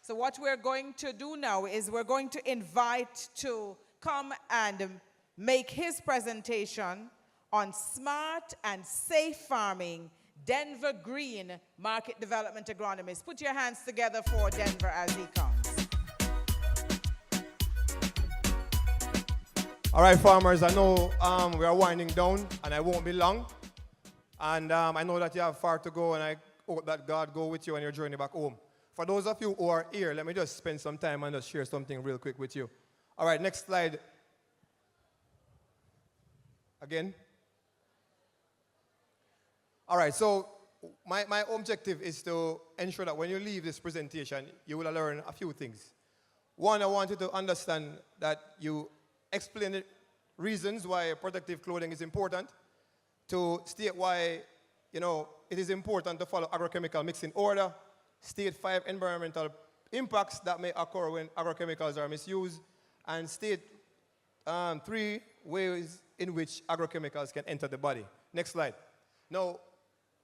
So what we're going to do now is we're going to invite to come and make his presentation on smart and safe farming, Denver Green Market Development Agronomist. Put your hands together for Denver as he comes. All right, farmers, I know we are winding down and I won't be long. And I know that you have far to go, and I hope that God go with you on your journey back home. For those of you who are here, let me just spend some time and just share something real quick with you. All right, next slide. Again. All right, so my objective is to ensure that when you leave this presentation, you will learn a few things. One, I want you to understand that you explain the reasons why protective clothing is important, to state why, it is important to follow agrochemical mixing order, state 5 environmental impacts that may occur when agrochemicals are misused, and state 3 ways in which agrochemicals can enter the body. Next slide. Now,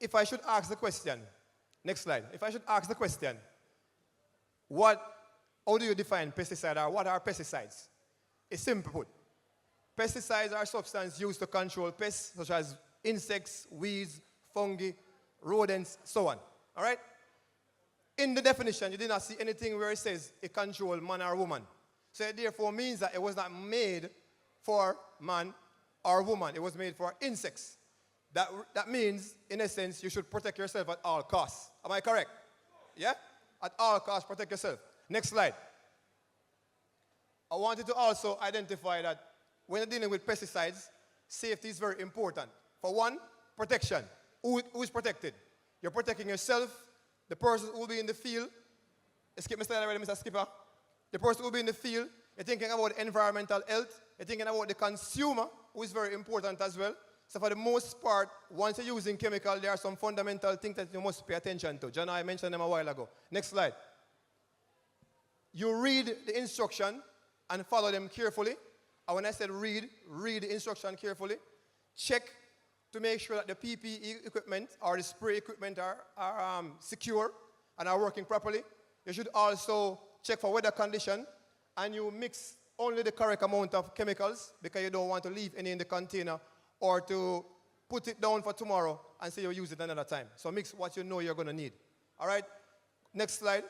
if I should ask the question, next slide. If I should ask the question, how do you define pesticide, or what are pesticides? It's simple put. Pesticides are substances used to control pests such as insects, weeds, fungi, rodents, so on. All right? In the definition, you did not see anything where it says it controls man or woman. So it therefore means that it was not made for man or woman. It was made for insects. That means, in a sense, you should protect yourself at all costs. Am I correct? Yeah? At all costs, protect yourself. Next slide. I want you to also identify that when you're dealing with pesticides, safety is very important. For one, protection. Who is protected? You're protecting yourself, the person who will be in the field. Skip my slide already, Mr. Skipper. The person who will be in the field. You're thinking about environmental health. You're thinking about the consumer, who is very important as well. So for the most part, once you're using chemical, there are some fundamental things that you must pay attention to. John, I mentioned them a while ago. Next slide. You read the instruction and follow them carefully. And when I said read the instruction carefully. Check to make sure that the PPE equipment or the spray equipment are secure and are working properly. You should also check for weather condition, and you mix only the correct amount of chemicals because you don't want to leave any in the container or to put it down for tomorrow and say you'll use it another time. So mix what you know you're going to need. All right, next slide.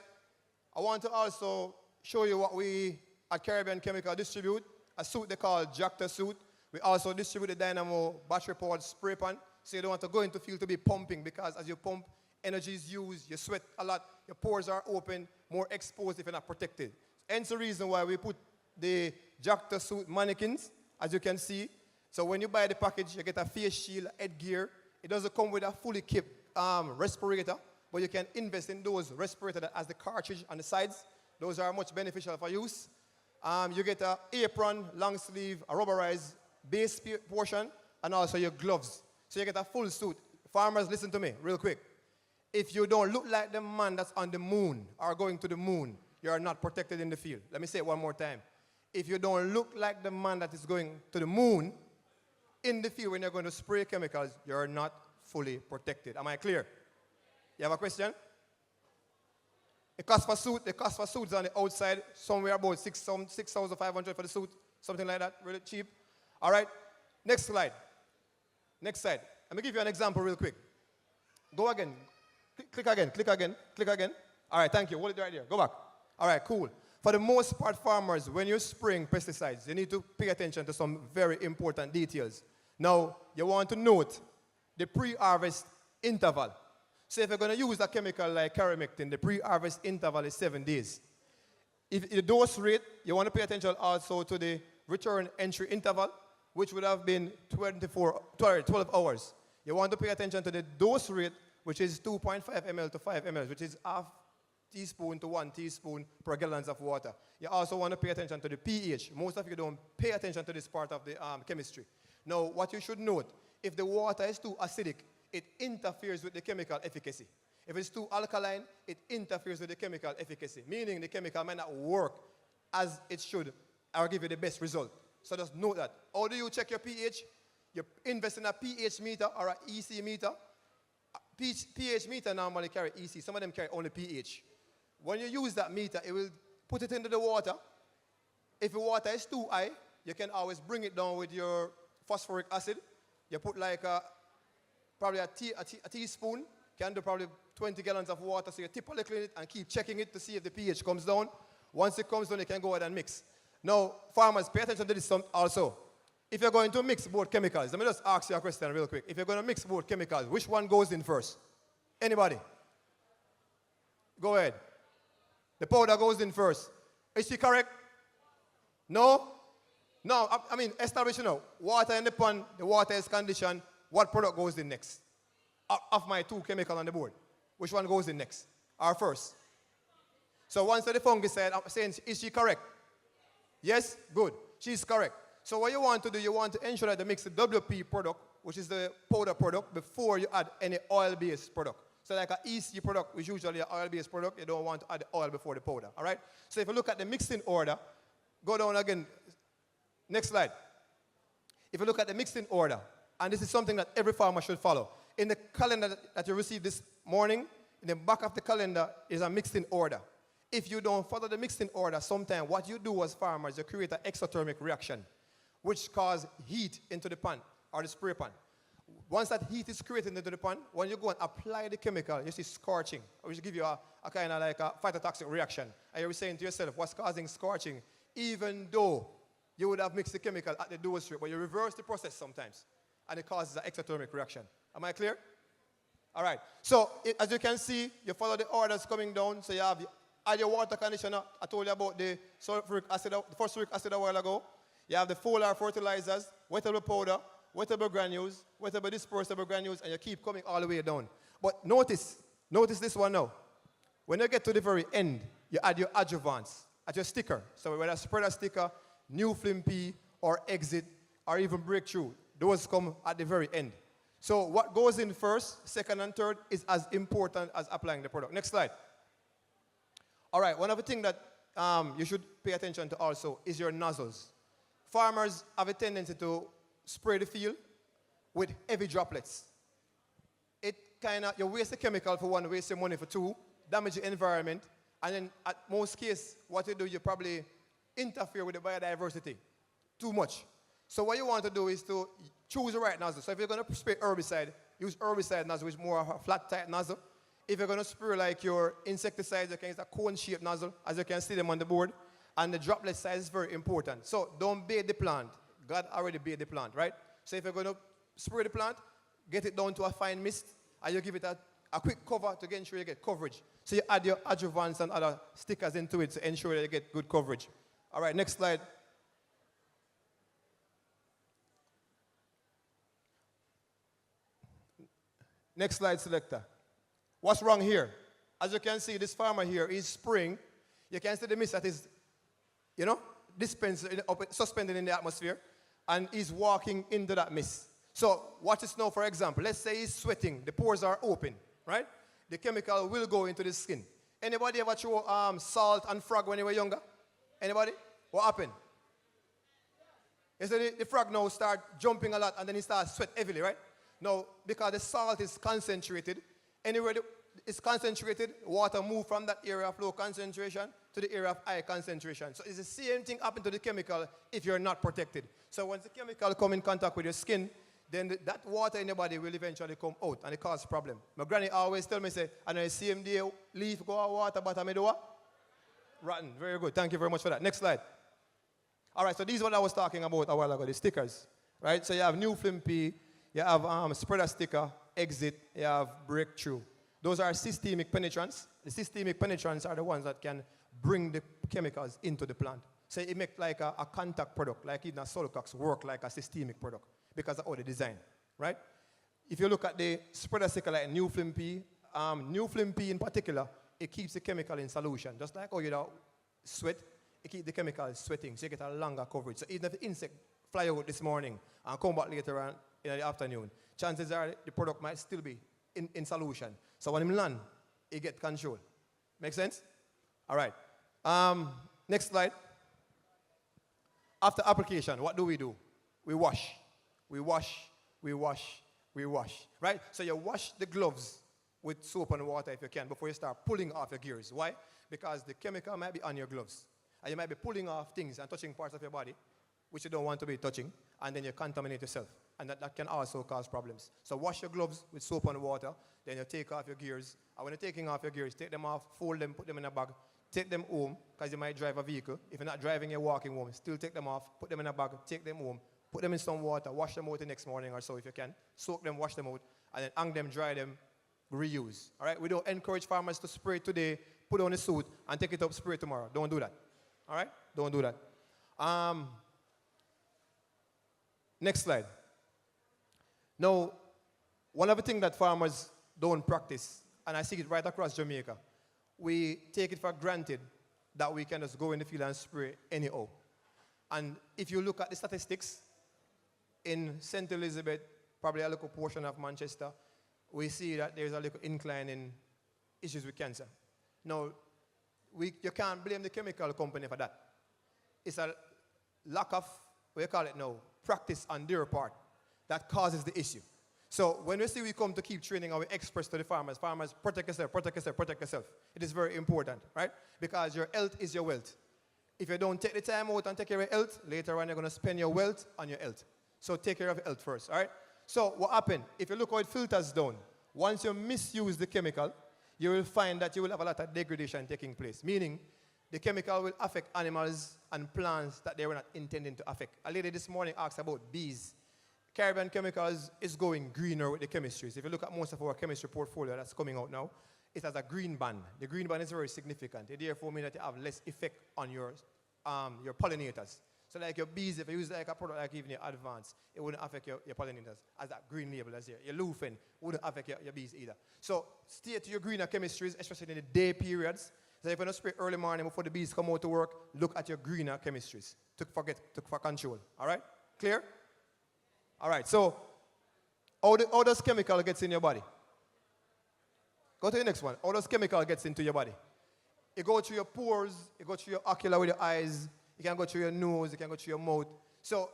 I want to also show you what we at Caribbean Chemical distribute, a suit they call Jacta suit. We also distribute the Dynamo battery-powered spray pan, so you don't want to go into field to be pumping, because as you pump, energy is used, you sweat a lot, your pores are open, more exposed if you're not protected. Hence the reason why we put the Jacta suit mannequins, as you can see. So when you buy the package, you get a face shield, headgear. It doesn't come with a fully equipped respirator, but you can invest in those respirators that has the cartridge on the sides. Those are much beneficial for use. You get an apron, long sleeve, a rubberized base portion, and also your gloves. So you get a full suit. Farmers, listen to me real quick. If you don't look like the man that's on the moon or going to the moon, you are not protected in the field. Let me say it one more time. If you don't look like the man that is going to the moon in the field when you're going to spray chemicals, you're not fully protected. Am I clear? You have a question? The cost for suits on the outside, somewhere about 6,500 for the suit, something like that, really cheap. All right, next slide. Next slide. Let me give you an example real quick. Go again. Click again, click again, click again. All right, thank you. Hold it right there. Go back. All right, cool. For the most part, farmers, when you're spraying pesticides, you need to pay attention to some very important details. Now, you want to note the pre-harvest interval. So if you're going to use a chemical like caramectin, the pre-harvest interval is 7 days. If the dose rate, you want to pay attention also to the return entry interval, which would have been 12 hours. You want to pay attention to the dose rate, which is 2.5 ml to 5 ml, which is half teaspoon to 1 teaspoon per gallons of water. You also want to pay attention to the pH. Most of you don't pay attention to this part of the chemistry. Now, what you should note, if the water is too acidic, it interferes with the chemical efficacy. If it's too alkaline, it interferes with the chemical efficacy, meaning the chemical might not work as it should or give you the best result. So just note that. How do you check your pH? You invest in a pH meter or an EC meter. pH meter normally carry EC. Some of them carry only pH. when you use that meter, it will put it into the water. If the water is too high, you can always bring it down with your phosphoric acid. You put like probably a teaspoon, can do probably 20 gallons of water, so you tip a little in it and keep checking it to see if the pH comes down. Once it comes down, you can go ahead and mix. Now, farmers, pay attention to this also. If you're going to mix both chemicals, let me just ask you a question real quick. If you're going to mix both chemicals, which one goes in first? Anybody? Go ahead. The powder goes in first. Is she correct? No? No, I mean, establish, water in the pan, the water is conditioned. What product goes in next? Of my two chemicals on the board, which one goes in next? Or first? So once the fungicide, I'm saying, is she correct? Yes? Good. She's correct. So what you want to do, you want to ensure that you mix the WP product, which is the powder product, before you add any oil-based product. So like an EC product, which is usually an oil-based product, you don't want to add the oil before the powder, all right? So if you look at the mixing order, go down again. Next slide. If you look at the mixing order, and this is something that every farmer should follow. In the calendar that you received this morning, in the back of the calendar is a mixing order. If you don't follow the mixing order, sometimes what you do as farmers, you create an exothermic reaction, which causes heat into the pan or the spray pan. Once that heat is created into the pan, when you go and apply the chemical, you see scorching, which give you a kind of like a phytotoxic reaction. And you're saying to yourself, what's causing scorching? Even though you would have mixed the chemical at the dual strip, but you reverse the process sometimes, and it causes an exothermic reaction. Am I clear? All right. So as you can see, you follow the orders coming down. So you have add your water conditioner. I told you about the sulfuric acid, the phosphoric acid a while ago. You have the foliar fertilizers, wettable powder, wettable granules, wettable dispersible granules, and you keep coming all the way down. But notice this one now. When you get to the very end, you add your adjuvants at your sticker. So whether spreader sticker, new film P, or exit, or even breakthrough, those come at the very end. So what goes in first, second, and third is as important as applying the product. Next slide. All right, one of the things that you should pay attention to also is your nozzles. Farmers have a tendency to spray the field with heavy droplets. It kind of, you waste the chemical for one, waste your money for two, damage the environment, and then at most cases, what you do, you probably interfere with the biodiversity too much. So what you want to do is to choose the right nozzle. So if you're going to spray herbicide, use herbicide nozzle, which is more of a flat type nozzle. If you're going to spray like your insecticides, you can use a cone-shaped nozzle, as you can see them on the board. And the droplet size is very important. So don't bathe the plant. God already bathed the plant, right? So if you're going to spray the plant, get it down to a fine mist, and you give it a quick cover to ensure you get coverage. So you add your adjuvants and other stickers into it to ensure that you get good coverage. All right, next slide. Next slide, selector. What's wrong here? As you can see, this farmer here is spraying. You can see the mist that is, suspended in the atmosphere, and he's walking into that mist. So watch this now, for example. Let's say he's sweating. The pores are open, right? The chemical will go into the skin. Anybody ever throw salt and frog when they were younger? Anybody? What happened? You see the frog now start jumping a lot, and then he starts sweat heavily, right? Now, because the salt is concentrated, anywhere it's concentrated, water move from that area of low concentration to the area of high concentration. So it's the same thing happen to the chemical if you're not protected. So once the chemical come in contact with your skin, then that water in your body will eventually come out, and it causes problem. My granny always tell me, say, and the same day leaf go out water, but I do what? Rotten. Very good. Thank you very much for that. Next slide. All right, so these are what I was talking about a while ago, the stickers, right? So you have new film P, you have spreader sticker, exit, you have breakthrough. Those are systemic penetrants. The systemic penetrants are the ones that can bring the chemicals into the plant. So it makes like a contact product, like even a Solcox work like a systemic product because of all the design, right? If you look at the spreader sticker like new film P in particular, it keeps the chemical in solution. Just like how you sweat, it keeps the chemicals sweating, so you get a longer coverage. So even if the insect fly out this morning and come back later on in the afternoon, chances are the product might still be in solution. So when it land, it gets control. Make sense? All right. Next slide. After application, what do? We wash. We wash, we wash, we wash. Right? So you wash the gloves with soap and water if you can before you start pulling off your gears. Why? Because the chemical might be on your gloves. And you might be pulling off things and touching parts of your body which you don't want to be touching, and then you contaminate yourself. And that can also cause problems. So wash your gloves with soap and water, then you take off your gears. And when you're taking off your gears, take them off, fold them, put them in a bag, take them home, because you might drive a vehicle. If you're not driving, you're walking home. Still take them off, put them in a bag, take them home, put them in some water, wash them out the next morning or so if you can. Soak them, wash them out, and then hang them, dry them, reuse. All right? We don't encourage farmers to spray today, put on a suit, and take it up, spray tomorrow. Don't do that. All right? Don't do that. Next slide. Now, one of the things that farmers don't practice, and I see it right across Jamaica, we take it for granted that we can just go in the field and spray anyhow. And if you look at the statistics, in St. Elizabeth, probably a little portion of Manchester, we see that there's a little incline in issues with cancer. Now, you can't blame the chemical company for that. It's a lack of, what do you call it now, practice on their part that causes the issue. So when we say we come to keep training our experts to the farmers, protect yourself, protect yourself, protect yourself. It is very important, right? Because your health is your wealth. If you don't take the time out and take care of your health, later on you're going to spend your wealth on your health. So take care of your health first, all right? So what happened? If you look how it filters down, once you misuse the chemical, you will find that you will have a lot of degradation taking place, meaning the chemical will affect animals and plants that they were not intending to affect. A lady this morning asked about bees. Caribbean Chemicals is going greener with the chemistries. If you look at most of our chemistry portfolio that's coming out now, it has a green band. The green band is very significant. It therefore means that you have less effect on your pollinators. So like your bees, if you use like a product like even your advance, it wouldn't affect your pollinators as that green label that's here. Your lufen wouldn't affect your bees either. So stay to your greener chemistries, especially in the day periods. So if you don't spray early morning before the bees come out to work, look at your greener chemistries for control. All right? Clear? All right. So how does chemical gets in your body? Go to the next one. How does chemical gets into your body? It goes through your pores. It goes through your ocular with your eyes. It can go through your nose. It can go through your mouth. So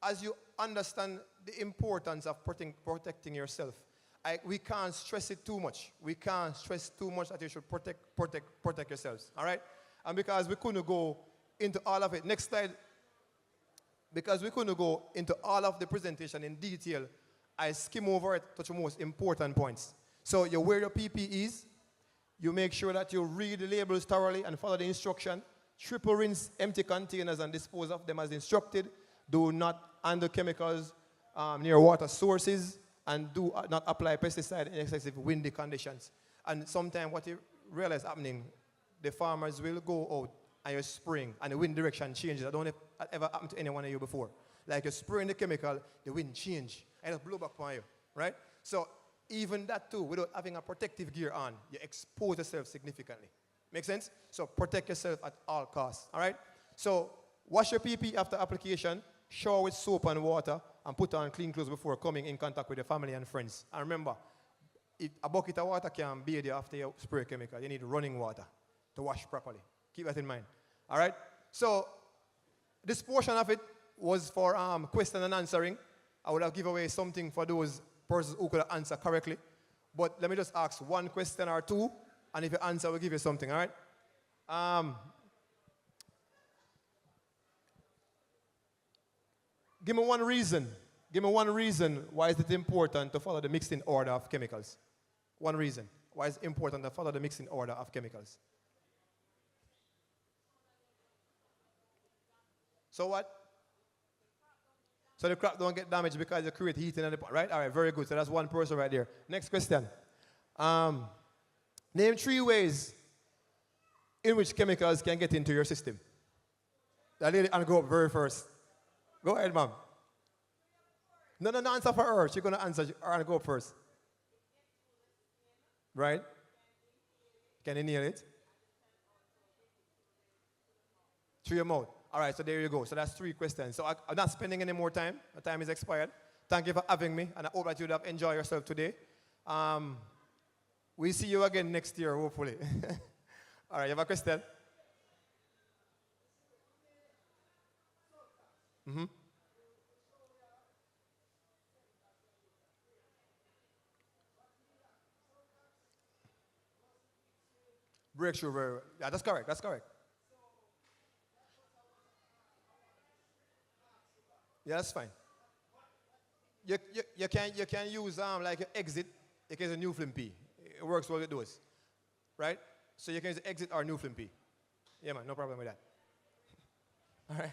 as you understand the importance of protecting yourself, we can't stress it too much. We can't stress too much that you should protect yourselves. All right? And because we couldn't go into all of it. Next slide. Because we couldn't go into all of the presentation in detail, I skim over it to the most important points. So you wear your PPEs. You make sure that you read the labels thoroughly and follow the instruction. Triple rinse empty containers and dispose of them as instructed. Do not handle chemicals near water sources, and do not apply pesticide in excessive windy conditions. And sometimes what you realize happening, the farmers will go out and you're spraying and the wind direction changes. I don't know if that ever happened to any one of you before. Like you're spraying the chemical, the wind change and it'll blow back on you, right? So even that too, without having a protective gear on, you expose yourself significantly. Make sense? So protect yourself at all costs, all right? So wash your PP after application, shower with soap and water, and put on clean clothes before coming in contact with your family and friends. And remember, a bucket of water can't bathe you after you spray chemical. You need running water to wash properly. Keep that in mind, all right? So this portion of it was for question and answering. I would have given away something for those persons who could answer correctly. But let me just ask one question or two, and if you answer, we'll give you something, all right? Give me one reason. Give me one reason why is it important to follow the mixing order of chemicals. One reason why it's important to follow the mixing order of chemicals. So what? So the crop don't get damaged because you create heat in the pot, right? All right, very good. So that's one person right there. Next question. Name 3 ways in which chemicals can get into your system. That lady, and go up very first. Go ahead, ma'am. No, answer for her. She's going to answer her and go up first. Right? Can you nail it? Through your mouth. All right, so there you go. So that's 3 questions. So I'm not spending any more time. The time is expired. Thank you for having me, and I hope that you have enjoyed yourself today. We'll see you again next year, hopefully. All right, you have a question? Mm-hmm. breakthrough very well. Yeah, that's correct. That's correct. Yeah, that's fine. You can use like an exit. You can use a new film P. It works well with those, right? So you can use exit or new film P. Yeah, man, no problem with that. All right.